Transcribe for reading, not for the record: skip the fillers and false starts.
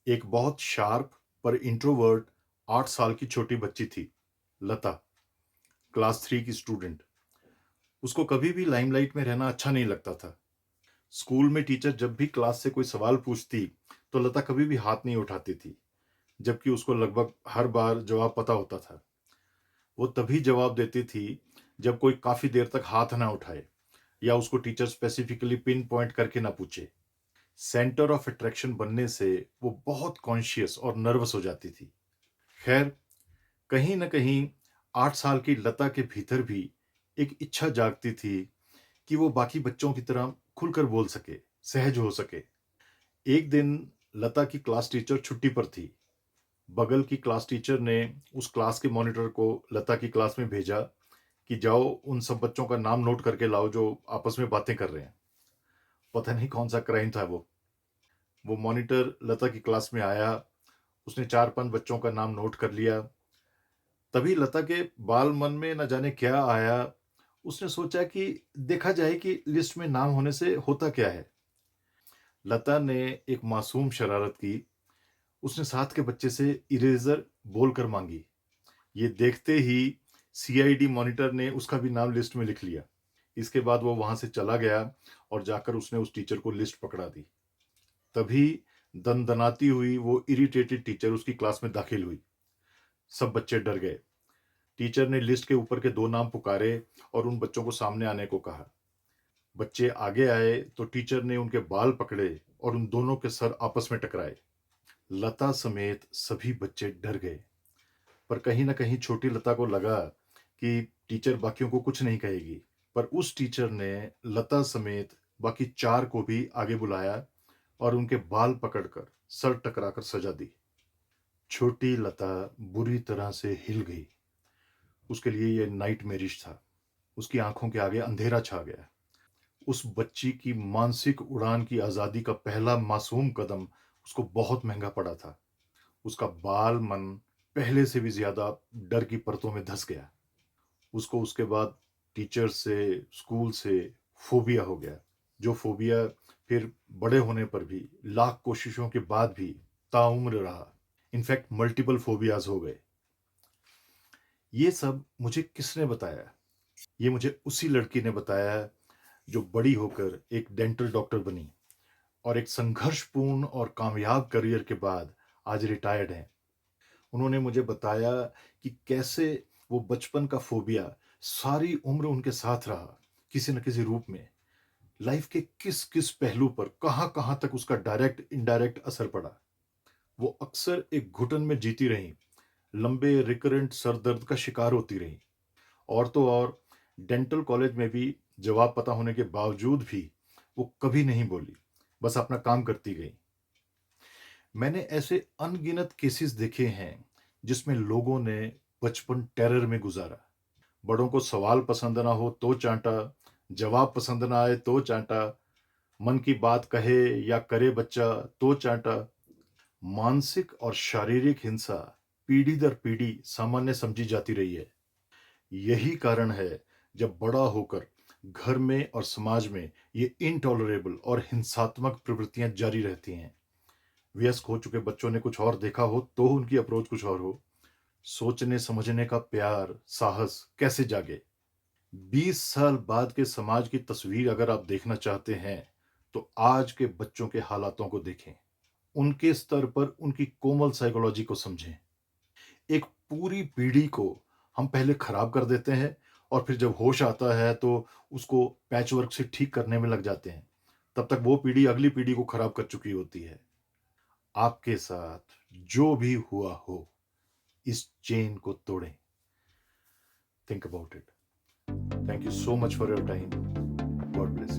एक बहुत शार्प पर इंट्रोवर्ट 8 साल की छोटी बच्ची थी, लता, क्लास 3 की स्टूडेंट। उसको कभी भी लाइमलाइट में रहना अच्छा नहीं लगता था। स्कूल में टीचर जब भी क्लास से कोई सवाल पूछती, तो लता कभी भी हाथ नहीं उठाती थी, जबकि उसको लगभग हर बार जवाब पता होता था। वो तभी जवाब देती थी, जब कोई काफ़ी देर तक हाथ ना उठाए या उसको टीचर स्पेसिफिकली पिन पॉइंट करके ना पूछे। सेंटर ऑफ अट्रैक्शन बनने से वो बहुत कॉन्शियस और नर्वस हो जाती थी। खैर, कहीं न कहीं 8 साल की लता के भीतर भी एक इच्छा जागती थी कि वो बाकी बच्चों की तरह खुलकर बोल सके, सहज हो सके। एक दिन लता की क्लास टीचर छुट्टी पर थी। बगल की क्लास टीचर ने उस क्लास के मॉनिटर को लता की क्लास में भेजा कि जाओ उन सब बच्चों का नाम नोट करके लाओ जो आपस में बातें कर रहे हैं। पता नहीं कौन-सा क्राइम था वो। वो मॉनिटर लता की क्लास में आया, उसने 4-5 बच्चों का नाम नोट कर लिया। तभी लता के बाल मन में न जाने क्या आया, उसने सोचा कि देखा जाए कि लिस्ट में नाम होने से होता क्या है। लता ने एक मासूम शरारत की, उसने साथ के बच्चे से इरेज़र बोलकर माँगी। ये देखते ही सीआईडी मॉनिटर ने उसका भी नाम लिस्ट में लिख लिया। इसके बाद वो वहाँ से चला गया और जाकर उसने उस टीचर को लिस्ट पकड़ा दी। तभी दनदनाती हुई वो इरिटेटेड टीचर उसकी क्लास में दाखिल हुई। सब बच्चे डर गए। टीचर ने लिस्ट के ऊपर के 2 नाम पुकारे और उन बच्चों को सामने आने को कहा। बच्चे आगे आए तो टीचर ने उनके बाल पकड़े और उन दोनों के सर आपस में टकराए। लता समेत सभी बच्चे डर गए, पर कहीं न कहीं छोटी लता को लगा कि टीचर बाकियों को कुछ नहीं कहेगी। पर उस टीचर ने लता समेत बाकी 4 को भी आगे बुलाया और उनके बाल पकड़कर सर टकराकर सजा दी। छोटी लता बुरी तरह से हिल गई। उसके लिए ये नाइटमेरिश था। उसकी आँखों के आगे अंधेरा छा गया। उस बच्ची की मानसिक उड़ान की आज़ादी का पहला मासूम कदम उसको बहुत महँगा पड़ा था। उसका बाल-मन पहले से भी ज़्यादा डर की परतों में धँस गया। उसको उसके बाद टीचर से, स्कूल से फ़ोबिया हो गया, जो फ़ोबिया फिर बड़े होने पर भी लाख कोशिशों के बाद भी ताउम्र रहा। इनफैक्ट मल्टीपल फ़ोबियाज़ हो गए। ये सब मुझे किसने बताया? ये मुझे उसी लड़की ने बताया जो बड़ी होकर एक डेंटल डॉक्टर बनी और एक संघर्षपूर्ण और कामयाब करियर के बाद आज रिटायर्ड हैं। उन्होंने मुझे बताया कि कैसे वो बचपन का फ़ोबिया सारी उम्र उनके साथ रहा, किसी न किसी रूप में। लाइफ़ के किस-किस पहलू पर, कहाँ-कहाँ तक उसका डायरेक्ट, इनडायरेक्ट असर पड़ा। वो अक्सर एक घुटन में जीती रहीं, लंबे रिकरेंट सर दर्द का शिकार होती रहीं। और तो और डेंटल कॉलेज में भी जवाब पता होने के बावजूद भी वो कभी नहीं बोली, बस अपना काम करती गईं। मैंने ऐसे अनगिनत केसेस देखे हैं जिसमें लोगों ने बचपन टेरर में गुजारा। बड़ों को सवाल पसंद ना हो तो चांटा, जवाब पसंद ना आए तो चांटा, मन की बात कहे या करे बच्चा तो चांटा। मानसिक और शारीरिक हिंसा पीढ़ी दर पीढ़ी सामान्य समझी जाती रही है। यही कारण है जब बड़ा होकर घर में और समाज में ये इनटॉलरेबल और हिंसात्मक प्रवृत्तियां जारी रहती हैं। वयस्क हो चुके बच्चों ने कुछ और देखा हो तो उनकी अप्रोच कुछ और हो। सोचने समझने का प्यार, साहस कैसे जागे? 20 साल बाद के समाज की तस्वीर अगर आप देखना चाहते हैं, तो आज के बच्चों के हालातों को देखें। उनके स्तर पर उनकी कोमल साइकोलॉजी को समझें। एक पूरी पीढ़ी को हम पहले खराब कर देते हैं और फिर जब होश आता है तो उसको पैचवर्क से ठीक करने में लग जाते हैं। तब तक वो पीढ़ी अगली पीढ़ी को खराब कर चुकी होती है। आपके साथ जो भी हुआ हो, इस चेन को तोड़ें। Think about it. Thank you so much for your time. God bless